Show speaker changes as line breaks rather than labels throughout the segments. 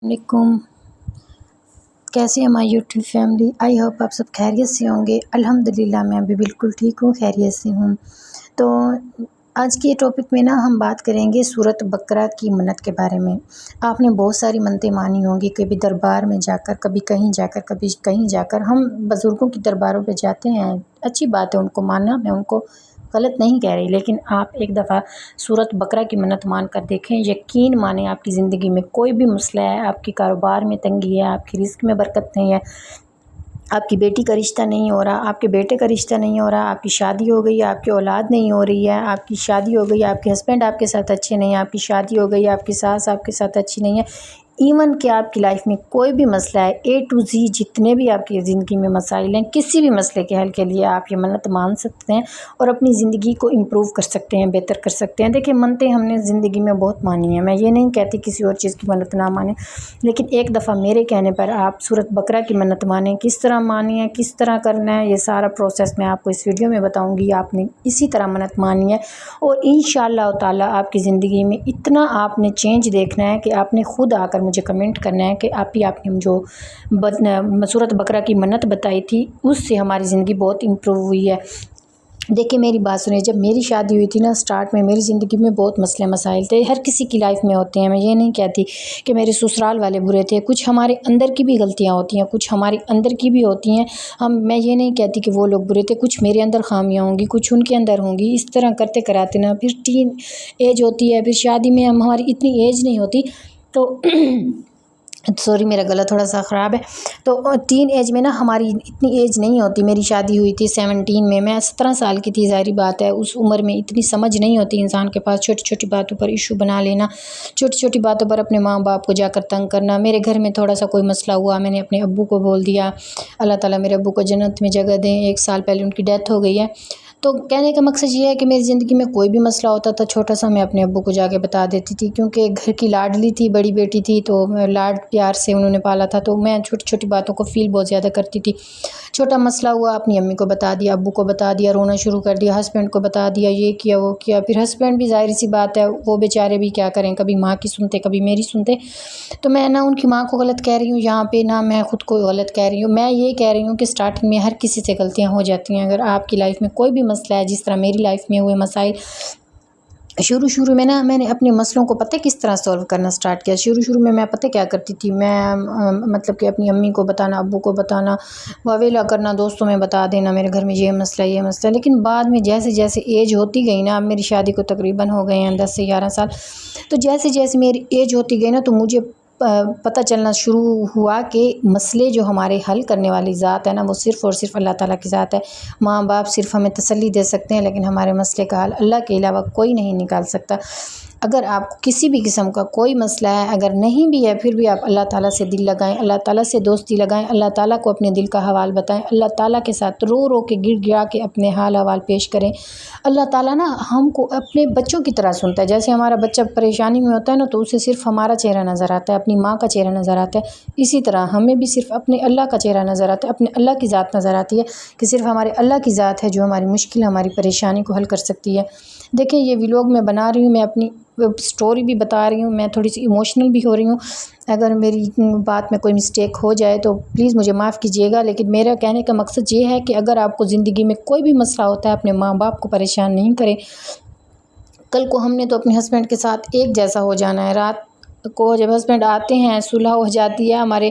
علیکم، کیسے ہیں ہماری یوٹیوب فیملی؟ آئی ہوپ آپ سب خیریت سے ہوں گے۔ الحمدللہ میں بھی بالکل ٹھیک ہوں، خیریت سے ہوں۔ تو آج کے ٹاپک میں ہم بات کریں گے سورۃ بقرہ کی منت کے بارے میں۔ آپ نے بہت ساری منتیں مانی ہوں گی، کبھی دربار میں جا کر، کبھی کہیں جا کر، کبھی کہیں جا کر۔ ہم بزرگوں کی درباروں پہ جاتے ہیں، اچھی بات ہے ان کو ماننا، میں ان کو غلط نہیں کہہ رہی، لیکن آپ ایک دفعہ سورۃ بقرہ کی منت مان کر دیکھیں، یقین مانیں آپ کی زندگی میں کوئی بھی مسئلہ ہے، آپ کی کاروبار میں تنگی ہے، آپ کی رزق میں برکت نہیں ہے، آپ کی بیٹی کا رشتہ نہیں ہو رہا، آپ کے بیٹے کا رشتہ نہیں ہو رہا، آپ کی شادی ہو گئی، آپ کی اولاد نہیں ہو رہی ہے، آپ کی شادی ہو گئی، آپ کے ہسبینڈ آپ کے ساتھ اچھے نہیں ہیں، آپ کی شادی ہو گئی، آپ کی ساس آپ کے ساتھ اچھی نہیں ہے، ایون کہ آپ کی لائف میں کوئی بھی مسئلہ ہے، اے ٹو زی جتنے بھی آپ کی زندگی میں مسائل ہیں، کسی بھی مسئلے کے حل کے لیے آپ یہ منت مان سکتے ہیں اور اپنی زندگی کو امپروو کر سکتے ہیں، بہتر کر سکتے ہیں۔ دیکھیں، منتیں ہم نے زندگی میں بہت مانی ہیں، میں یہ نہیں کہتی کسی اور چیز کی منت نہ مانیں، لیکن ایک دفعہ میرے کہنے پر آپ سورۃ بقرہ کی منت مانیں۔ کس طرح مانی ہے، کس طرح کرنا ہے، یہ سارا پروسیس میں آپ کو اس ویڈیو میں بتاؤں گی۔ آپ نے اسی طرح منت مانی ہے اور انشاءاللہ تعالیٰ آپ کی زندگی میں اتنا آپ نے چینج دیکھنا ہے کہ آپ نے خود آ کر مجھے کمنٹ کرنا ہے کہ آپ نے جو سورۃ بقرہ کی منت بتائی تھی اس سے ہماری زندگی بہت امپروو ہوئی ہے۔ دیکھیں، میری بات سنیں، جب میری شادی ہوئی تھی سٹارٹ میں میری زندگی میں بہت مسئلے مسائل تھے، ہر کسی کی لائف میں ہوتے ہیں، میں یہ نہیں کہتی کہ میرے سسرال والے برے تھے، کچھ ہمارے اندر کی بھی غلطیاں ہوتی ہیں، کچھ ہمارے اندر کی بھی ہوتی ہیں، میں یہ نہیں کہتی کہ وہ لوگ برے تھے، کچھ میرے اندر خامیاں ہوں گی، کچھ ان کے اندر ہوں گی، اس طرح کرتے کراتے پھر ٹین ایج ہوتی ہے، پھر شادی میں ہماری اتنی ایج نہیں ہوتی، تو سوری میرا گلا تھوڑا سا خراب ہے، تو ٹین ایج میں ہماری اتنی ایج نہیں ہوتی۔ میری شادی ہوئی تھی 17 میں 17 سال کی تھی، ظاہری بات ہے اس عمر میں اتنی سمجھ نہیں ہوتی انسان کے پاس، چھوٹی چھوٹی باتوں پر ایشو بنا لینا، چھوٹی چھوٹی باتوں پر اپنے ماں باپ کو جا کر تنگ کرنا۔ میرے گھر میں تھوڑا سا کوئی مسئلہ ہوا، میں نے اپنے ابو کو بول دیا، اللہ تعالیٰ میرے ابو کو جنت میں جگہ دیں، 1 سال پہلے ان کی ڈیتھ ہو گئی ہے۔ تو کہنے کا مقصد یہ ہے کہ میری زندگی میں کوئی بھی مسئلہ ہوتا تھا چھوٹا سا، میں اپنے ابو کو جا کے بتا دیتی تھی، کیونکہ گھر کی لاڈلی تھی، بڑی بیٹی تھی، تو لاڈ پیار سے انہوں نے پالا تھا، تو میں چھوٹی چھوٹی باتوں کو فیل بہت زیادہ کرتی تھی۔ چھوٹا مسئلہ ہوا، اپنی امی کو بتا دیا، ابو کو بتا دیا، رونا شروع کر دیا، ہسبینڈ کو بتا دیا، یہ کیا وہ کیا، پھر ہسبینڈ بھی ظاہر سی بات ہے وہ بیچارے بھی کیا کریں، کبھی ماں کی سنتے کبھی میری سنتے، تو میں نہ ان کی ماں کو غلط کہہ رہی ہوں یہاں پہ، نہ میں خود کو غلط کہہ رہی ہوں، میں یہ کہہ رہی ہوں کہ سٹارٹنگ میں ہر کسی سے غلطیاں ہو جاتی ہیں۔ اگر آپ کی لائف میں کوئی بھی مسئلہ ہے، جس طرح میری لائف میں ہوئے مسائل، شروع میں میں نے اپنے مسئلوں کو پتہ کس طرح سولو کرنا سٹارٹ کیا۔ شروع میں پتہ کیا کرتی تھی، میں مطلب کہ اپنی امی کو بتانا، ابو کو بتانا، واویلا کرنا، دوستوں میں بتا دینا میرے گھر میں یہ مسئلہ یہ مسئلہ، لیکن بعد میں جیسے جیسے ایج ہوتی گئی اب میری شادی کو تقریباً ہو گئے ہیں 10 سے 11 سال، تو جیسے جیسے میری ایج ہوتی گئی تو مجھے پتہ چلنا شروع ہوا کہ مسئلے جو ہمارے حل کرنے والی ذات ہے وہ صرف اور صرف اللہ تعالیٰ کی ذات ہے۔ ماں باپ صرف ہمیں تسلی دے سکتے ہیں، لیکن ہمارے مسئلے کا حل اللہ کے علاوہ کوئی نہیں نکال سکتا۔ اگر آپ کو کسی بھی قسم کا کوئی مسئلہ ہے، اگر نہیں بھی ہے، پھر بھی آپ اللہ تعالیٰ سے دل لگائیں، اللہ تعالیٰ سے دوستی لگائیں، اللہ تعالیٰ کو اپنے دل کا حوال بتائیں، اللہ تعالیٰ کے ساتھ رو رو کے گڑ گڑا کے اپنے حال حوال پیش کریں۔ اللہ تعالیٰ ہم کو اپنے بچوں کی طرح سنتا ہے، جیسے ہمارا بچہ پریشانی میں ہوتا ہے تو اسے صرف ہمارا چہرہ نظر آتا ہے، اپنی ماں کا چہرہ نظر آتا ہے، اسی طرح ہمیں بھی صرف اپنے اللہ کا چہرہ نظر آتا ہے، اپنے اللہ کی ذات نظر آتی ہے، کہ صرف ہمارے اللہ کی ذات ہے جو ہماری مشکل ہماری پریشانی کو حل کر سکتی ہے۔ دیکھیں، یہ ویلوگ میں بنا رہی ہوں، میں اپنی سٹوری بھی بتا رہی ہوں، میں تھوڑی سی ایموشنل بھی ہو رہی ہوں، اگر میری بات میں کوئی مسٹیک ہو جائے تو پلیز مجھے معاف کیجیے گا، لیکن میرا کہنے کا مقصد یہ ہے کہ اگر آپ کو زندگی میں کوئی بھی مسئلہ ہوتا ہے، اپنے ماں باپ کو پریشان نہیں کریں۔ کل کو ہم نے تو اپنے ہسبینڈ کے ساتھ ایک جیسا ہو جانا ہے، رات کو جب ہسبینڈ آتے ہیں صلح ہو جاتی ہے، ہمارے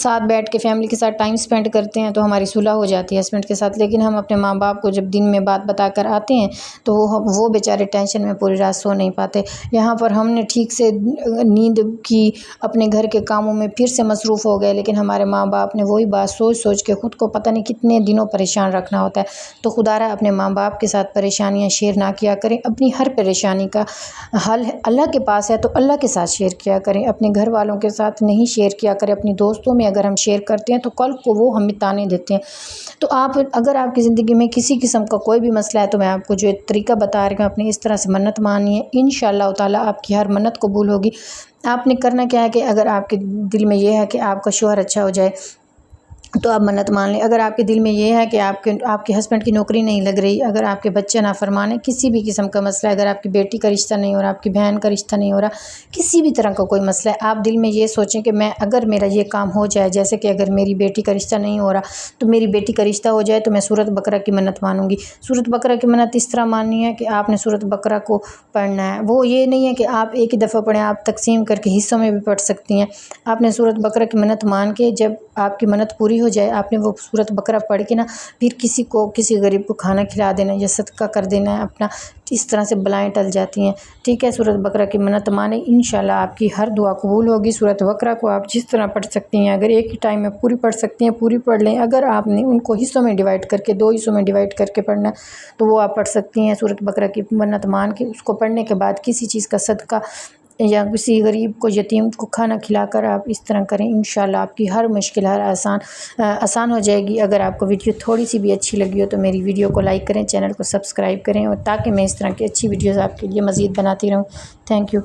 ساتھ بیٹھ کے فیملی کے ساتھ ٹائم سپینڈ کرتے ہیں تو ہماری صلح ہو جاتی ہے ہسبینڈ کے ساتھ، لیکن ہم اپنے ماں باپ کو جب دن میں بات بتا کر آتے ہیں تو وہ بیچارے ٹینشن میں پوری رات سو نہیں پاتے۔ یہاں پر ہم نے ٹھیک سے نیند کی، اپنے گھر کے کاموں میں پھر سے مصروف ہو گئے، لیکن ہمارے ماں باپ نے وہی بات سوچ سوچ کے خود کو پتہ نہیں کتنے دنوں پریشان رکھنا ہوتا ہے۔ تو خدا را اپنے ماں باپ کے ساتھ پریشانیاں شیئر نہ کیا کریں، اپنی ہر پریشانی کا حل اللہ کے پاس ہے تو اللہ کے ساتھ شیئر کیا کریں، اپنے گھر والوں کے ساتھ نہیں شیئر کیا کریں، اپنی دوستوں میں اگر ہم شیئر کرتے ہیں تو کل کو وہ ہمیں تانے دیتے ہیں۔ تو اگر آپ کی زندگی میں کسی قسم کا کوئی بھی مسئلہ ہے تو میں آپ کو جو ایک طریقہ بتا رہی ہوں، اپنے اس طرح سے منت مانی ہے، انشاءاللہ تعالیٰ آپ کی ہر منت قبول ہوگی۔ آپ نے کرنا کیا ہے کہ اگر آپ کے دل میں یہ ہے کہ آپ کا شوہر اچھا ہو جائے، تو آپ منت مان لیں۔ اگر آپ کے دل میں یہ ہے کہ آپ کے ہسبینڈ کی نوکری نہیں لگ رہی، اگر آپ کے بچے نافرمان ہیں، کسی بھی قسم کا مسئلہ ہے، اگر آپ کی بیٹی کا رشتہ نہیں ہو رہا، آپ کی بہن کا رشتہ نہیں ہو رہا، کسی بھی طرح کا کوئی مسئلہ ہے، آپ دل میں یہ سوچیں کہ اگر میرا یہ کام ہو جائے، جیسے کہ اگر میری بیٹی کا رشتہ نہیں ہو رہا تو میری بیٹی کا رشتہ ہو جائے تو میں سورۃ بقرہ کی منت مانوں گی۔ سورۃ بقرہ کی منت اس طرح ماننی ہے کہ آپ نے سورۃ بقرہ کو پڑھنا ہے، وہ یہ نہیں ہے کہ آپ ایک ہی دفعہ پڑھیں، آپ تقسیم کر کے حصوں میں بھی پڑھ سکتی ہیں۔ آپ نے سورۃ بقرہ کی منت مان کے جب آپ کی منت پوری ہو جائے، آپ نے وہ سورۃ بقرہ پڑھ کے نا پھر کسی غریب کو کھانا کھلا دینا یا صدقہ کر دینا ہے اپنا، اس طرح سے بلائیں ٹل جاتی ہیں، ٹھیک ہے۔ سورۃ بقرہ کی منت مانیں، انشاءاللہ آپ کی ہر دعا قبول ہوگی۔ سورۃ بقرہ کو آپ جس طرح پڑھ سکتی ہیں، اگر ایک ہی ٹائم میں پوری پڑھ سکتی ہیں پوری پڑھ لیں، اگر آپ نے ان کو حصوں میں ڈیوائڈ کر کے 2 حصوں میں ڈیوائڈ کر کے پڑھنا ہے تو وہ آپ پڑھ سکتی ہیں۔ سورۃ بقرہ کی منت مان کے اس کو پڑھنے کے بعد کسی چیز کا صدقہ یا کسی غریب کو یتیم کو کھانا کھلا کر آپ اس طرح کریں، انشاءاللہ آپ کی ہر مشکل آسان ہو جائے گی۔ اگر آپ کو ویڈیو تھوڑی سی بھی اچھی لگی ہو تو میری ویڈیو کو لائک کریں، چینل کو سبسکرائب کریں، اور تاکہ میں اس طرح کی اچھی ویڈیوز آپ کے لیے مزید بناتی رہوں۔ Thank you.